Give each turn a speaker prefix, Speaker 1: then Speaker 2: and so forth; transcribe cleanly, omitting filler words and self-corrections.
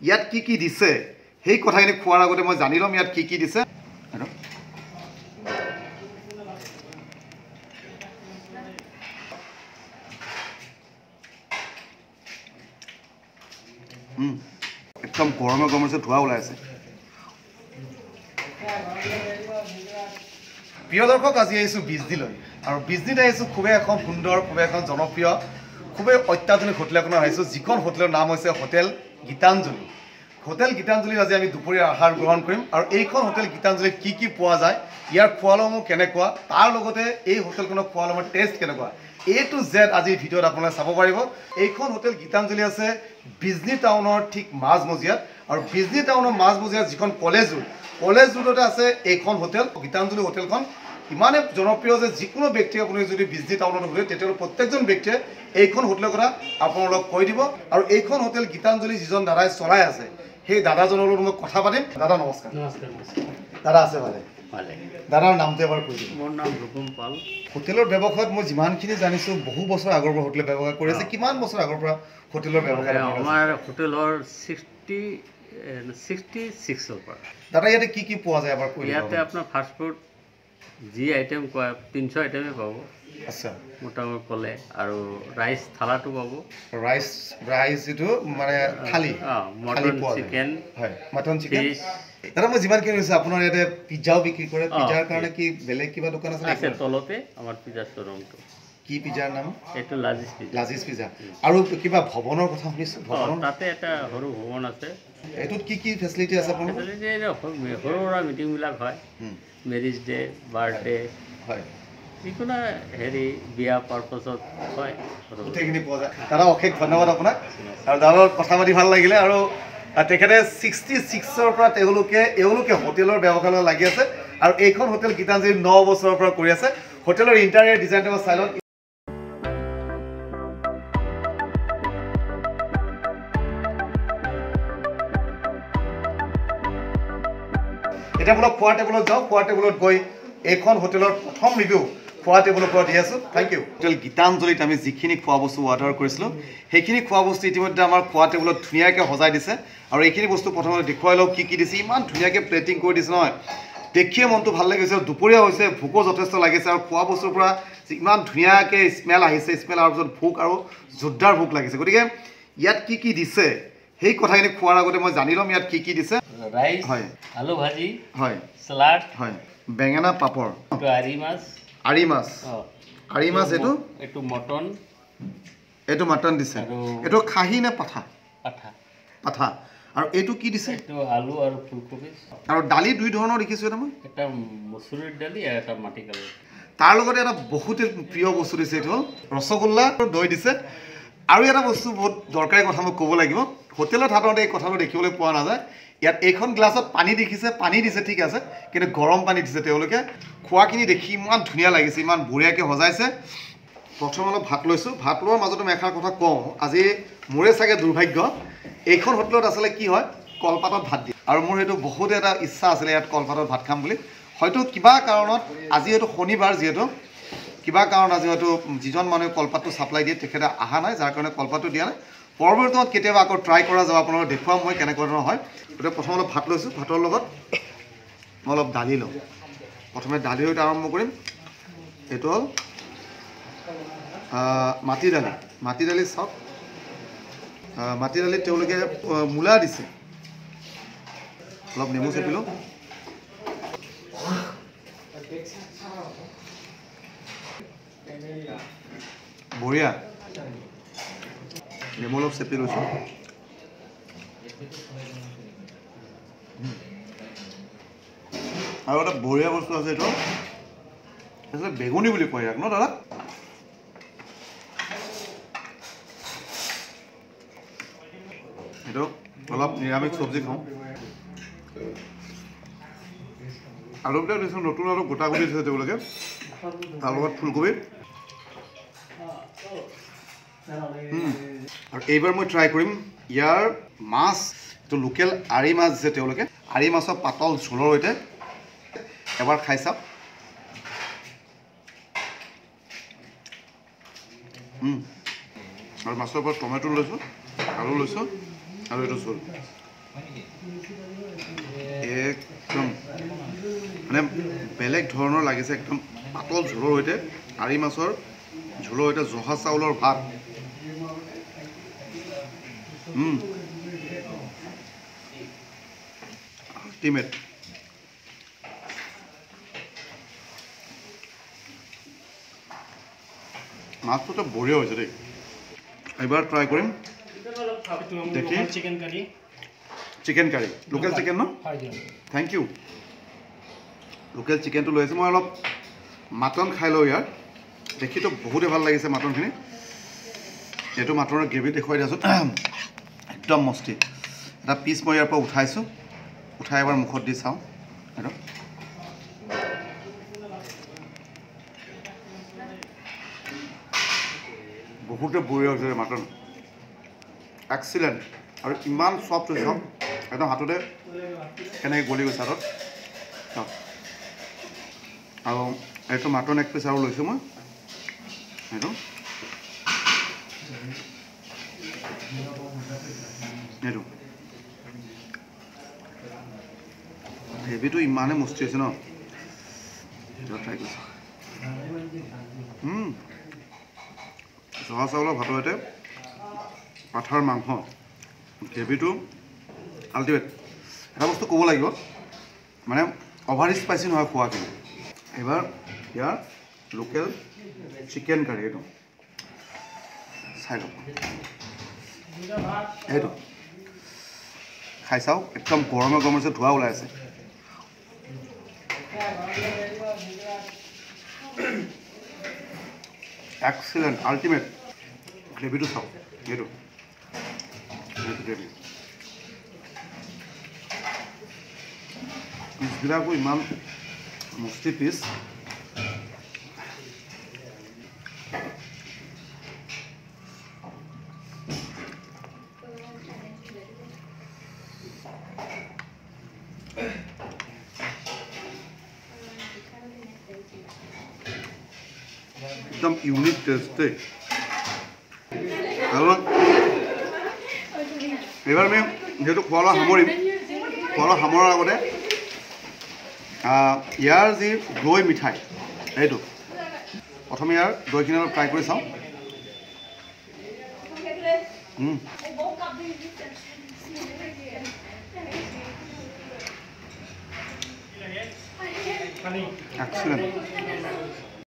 Speaker 1: ইয়াত কি দিছে সেই কথাখিনি খোৱাৰ আগতে মই জানি ল'ম ইয়াত কি দিছে একদম গৰমে গৰমে ধোঁৱা ওলাই আছে প্ৰিয় দৰ্শক আজি আহিছোঁ বিজনীলৈ আৰু বিজনীত আহিছোঁ খুবেই এখন সুন্দৰ খুবেই এখন জনপ্ৰিয় খুবেই অত্যাধুনিক হোটেল এখনত আহিছোঁ যিখন হোটেলৰ নাম হৈছে হোটেল গীতাঞ্জলি হোটেল গীতাঞ্জলিত আজি আমি দুপৰীয়াৰ আহাৰ গ্ৰহণ কৰিম আৰু এইখন হোটেল গীতাঞ্জলিত কি পোৱা যায় ইয়াৰ খোৱালসমূহ কেনেকুৱা তাৰ লগতে এই হোটেলখনৰ খোৱালসমূহৰ টেষ্ট কেনেকুৱা A to Z আজি ভিডিঅ'ত আপোনালোকে চাব পাৰিব এইখন হোটেল গীতাঞ্জলি আছে বিজনী টাউনৰ ঠিক মাজমজিয়াত আৰু বিজনী টাউনৰ মাজমজিয়াত যিখন কলেজ ৰোডতে আছে এইখন হোটেল গীতাঞ্জলি হোটেলখন ইমানে জনপ্ৰিয় যে যিকোনো ব্যক্তি আপুনি যদি বিজনী টাউনত ঘূৰে তেতিয়াহ'লে প্ৰত্যেকজন ব্যক্তিয়ে এইখন হোটেলৰ কথা আপোনালোকক কৈ দিব আৰু এইখন হোটেল গীতাঞ্জলি যিজন দাদাই চলাই আছে সেই দাদাজনৰ লগত মই কথা পাতিম দাদা নমস্কাৰ দাদা আছে ভালে দাদাৰ নামটো এবাৰ কৈ দিব মোৰ নাম ৰূপম পাল হোটেলৰ ব্যৱসায়ত মই যিমানখিনি জানিছোঁ বহু বছৰ আগৰ পৰা হোটেলৰ ব্যৱসায় কৰি আছে কিমান বছৰ আগৰ পৰা হোটেলৰ ব্যৱসায়
Speaker 2: আমাৰ হোটেলৰ 66 পৰা
Speaker 1: দাদা ইয়াতে কি পোৱা যায় এবাৰ কৈ
Speaker 2: ইয়াতে আপোনাৰ ফাষ্ট ফুড যি আইটেম কয় 300 আইটেমে পাব
Speaker 1: আচ্ছা
Speaker 2: মোটামুটি ক'লে আৰু ৰাইচ থালাটো পাব
Speaker 1: ৰাইচ যিটো মানে থালি
Speaker 2: মটন চিকেন
Speaker 1: হয় মটন চিকেন দাদা মই যিমানখিনি কৈছোঁ আপোনাৰ ইয়াতে পিজ্জাও বিক্ৰী কৰে পিজ্জাৰ কাৰণে কি বেলেগ কিবা দোকান আছে
Speaker 2: তলতে আমাৰ পিজ্জা শ্ব'ৰুমটো
Speaker 1: কি পিজ্জাৰ নাম
Speaker 2: এইটো লাজিজ পিজ্জা
Speaker 1: আৰু কিবা ভৱনৰ কথা শুনিছোঁ ভৱন
Speaker 2: তাতে এটা সৰু ভৱন আছে
Speaker 1: এইটোত কি ফেচিলিটি আছে আপোনাৰ
Speaker 2: সৰু সুৰা মিটিংবিলাক হয় মেৰিজ ডে বাৰ্থডে
Speaker 1: হয়
Speaker 2: যিকোনো হেৰি বিয়া পাৰপছত হয়
Speaker 1: গোটেইখিনি পোৱা যায় দাদা অশেষ ধন্যবাদ আপোনাক আৰু দাদাৰ কথা পাতি ভাল লাগিলে আৰু তেখেতে 66ৰ পৰা তেওঁলোকে হোটেলৰ ব্যৱসায়ত লাগি আছে আৰু এইখন হোটেল গীতাঞ্জলি 9 বছৰৰ পৰা কৰি আছে হোটেলৰ ইণ্টাৰিয়ৰ ডিজাইনটো চাই লওক এতিয়া বোলক খোৱা টেবুলত যাওঁ খোৱা টেবুলত গৈ এইখন হোটেলৰ প্ৰথম ৰিভিউ খোৱা টেবুলৰ পৰা দি আছোঁ থেংক ইউ হোটেল গীতাঞ্জলিত আমি যিখিনি খোৱা বস্তু অৰ্ডাৰ কৰিছিলোঁ সেইখিনি খোৱা বস্তু ইতিমধ্যে আমাৰ খোৱা টেবুলত ধুনীয়াকৈ সজাই দিছে আৰু এইখিনি বস্তু প্ৰথমতে দেখুৱাই লওক কি দিছে ইমান ধুনীয়াকৈ প্লেটিং কৰি দিছে নহয় দেখিয়ে মনটো ভাল লাগিছে আৰু দুপৰীয়া হৈছে ভোকো যথেষ্ট লাগিছে আৰু খোৱা বস্তুৰ পৰা ইমান ধুনীয়াকৈ স্মেল আহিছে স্মেল অহাৰ পিছত ভোক আৰু জোৰদাৰ ভোক লাগিছে গতিকে ইয়াত কি দিছে সেই কথাখিনি খোৱাৰ আগতে মই জানি ল'ম ইয়াত কি দিছে
Speaker 2: ৰাইচ
Speaker 1: হয়
Speaker 2: আলু ভাজি
Speaker 1: হয়
Speaker 2: চালাড
Speaker 1: হয় বেঙেনা পাপৰ আৰি মাছ এইটো মটন দিছে এইটো খাহী নে পাঠা আৰু এইটো কি দিছে
Speaker 2: আলু আৰু ফুলকবি
Speaker 1: আৰু দালি দুই ধৰণৰ দেখিছোঁ এটা মই
Speaker 2: এটা মচুৰিৰ দালি আৰু এটা মাটিকালি
Speaker 1: তাৰ লগতে এটা বহুতে প্ৰিয় বস্তু দিছে এইটো হ'ল ৰসগোল্লা আৰু দৈ দিছে আৰু এটা বস্তু বহুত দৰকাৰী কথা মই ক'ব লাগিব হোটেলত সাধাৰণতে এই কথাটো দেখিবলৈ পোৱা নাযায় ইয়াত এইখন গ্লাছত পানী দিছে ঠিক আছে কিন্তু গৰম পানী দিছে তেওঁলোকে খোৱাখিনি দেখি ইমান ধুনীয়া লাগিছে ইমান বঢ়িয়াকৈ সজাইছে প্ৰথম অলপ ভাত লৈছোঁ ভাত লোৱাৰ মাজতে মই এষাৰ কথা কওঁ আজি মোৰে চাগে দুৰ্ভাগ্য এইখন হোটেলত আচলতে কি হয় কলপাতত ভাত দিয়ে আৰু মোৰ সেইটো বহুত এটা ইচ্ছা আছিলে ইয়াত কলপাতত ভাত খাম বুলি হয়তো কিবা কাৰণত আজি হয়তো শনিবাৰ যিহেতু কিবা কাৰণত আজি হয়তো যিজন মানুহে কলপাতটো ছাপ্লাই দিয়ে তেখেতে অহা নাই যাৰ কাৰণে কলপাতটো দিয়া নাই পৰৱৰ্তীত কেতিয়াবা আকৌ ট্ৰাই কৰা যাব আপোনালোকক দেখুৱাম মই কেনেকুৱা ধৰণৰ হয় গতিকে প্ৰথম অলপ ভাত লৈছোঁ ভাতৰ লগত মই অলপ দালি লওঁ প্ৰথমে দালিৰ সৈতে আৰম্ভ কৰিম এইটো হ'ল মাটি দালি চাওক মাটি দালিত তেওঁলোকে মূলা দিছে অলপ নেমু চেপিলোঁ বঢ়িয়া নেমু অলপ চেপি লৈছোঁ আৰু এটা বঢ়িয়া বস্তু আছে এইটো আচলতে বেগুনী বুলি কয় ইয়াক ন দাদা এইটো অলপ নিৰামিষ চব্জি খাওঁ আলুবিলাক দিছোঁ নতুন আলু গোটা গুটি দিছে তেওঁলোকে তাৰ লগত ফুলকবি আৰু এইবাৰ মই ট্ৰাই কৰিম ইয়াৰ মাছ এইটো লোকেল আৰি মাছ দিছে তেওঁলোকে আৰি মাছৰ পাতল ঝোলৰ সৈতে এবাৰ খাই চাওক আৰু মাছৰ ওপৰত টমেটো লৈছোঁ আলু লৈছোঁ আৰু এইটো ঝোল
Speaker 3: একদম মানে বেলেগ ধৰণৰ লাগিছে একদম পাতল ঝোলৰ সৈতে আৰি মাছৰ ঝোলৰ সৈতে জহা চাউলৰ ভাত আল্টিমেট মাছটো বঢ়িয়া হৈছে দেই এবাৰ ট্ৰাই কৰিম দেখি চিকেন কাৰী লোকেল চিকেন ন থেংক ইউ লোকেল চিকেনটো লৈ আহিছোঁ মই অলপ মাটন খাই লওঁ ইয়াৰ দেখিতো বহুতেই ভাল লাগিছে মাটনখিনি এইটো মাটনৰ গ্ৰেভি দেখুৱাই দিয়াচোন একদম মস্তি এটা পিচ মই ইয়াৰ পৰা উঠাইছোঁ উঠাই এবাৰ মুখত দি চাওঁ এইটো বহুতে বঢ়িয়া হৈছে মাটন এক্সিলেণ্ট আৰু ইমান চফ্ট হৈছে একদম হাততে কেনেকৈ গলি গৈছে হাতত আৰু এইটো মাটন এক পিচ আৰু লৈছোঁ মই এইটো এইটো গ্ৰেভিটো ইমানেই মস্তি হৈছে ন ট্ৰাই কৰিছোঁ জহা চাউলৰ ভাতৰ সৈতে পাঠাৰ মাংস গ্ৰেভিটো আল্টিমেট এটা বস্তু ক'ব লাগিব মানে অভাৰ স্পাইচি নহয় খোৱাখিনি এবাৰ ইয়াৰ লোকেল চিকেন কাৰী এইটো চাই লওক এইটো খাই চাওক একদম গৰমে গৰমে যে ধোঁৱা ওলাই আছে এক্সিলেণ্ট আল্টিমেট গ্ৰেভিটো চাওক এইটো গ্ৰেভি পিচবিলাকো ইমান মস্তি পিচ একদম ইউনিক টেষ্ট দেই আৰু এইবাৰ আমি যিহেতু খোৱা লোৱা সামৰিম খোৱা লোৱা সামৰাৰ আগতে ইয়াৰ যি দৈ মিঠাই এইটো প্ৰথমে ইয়াৰ দৈখিনি অলপ ট্ৰাই কৰি চাওঁ এক্সিলেণ্ট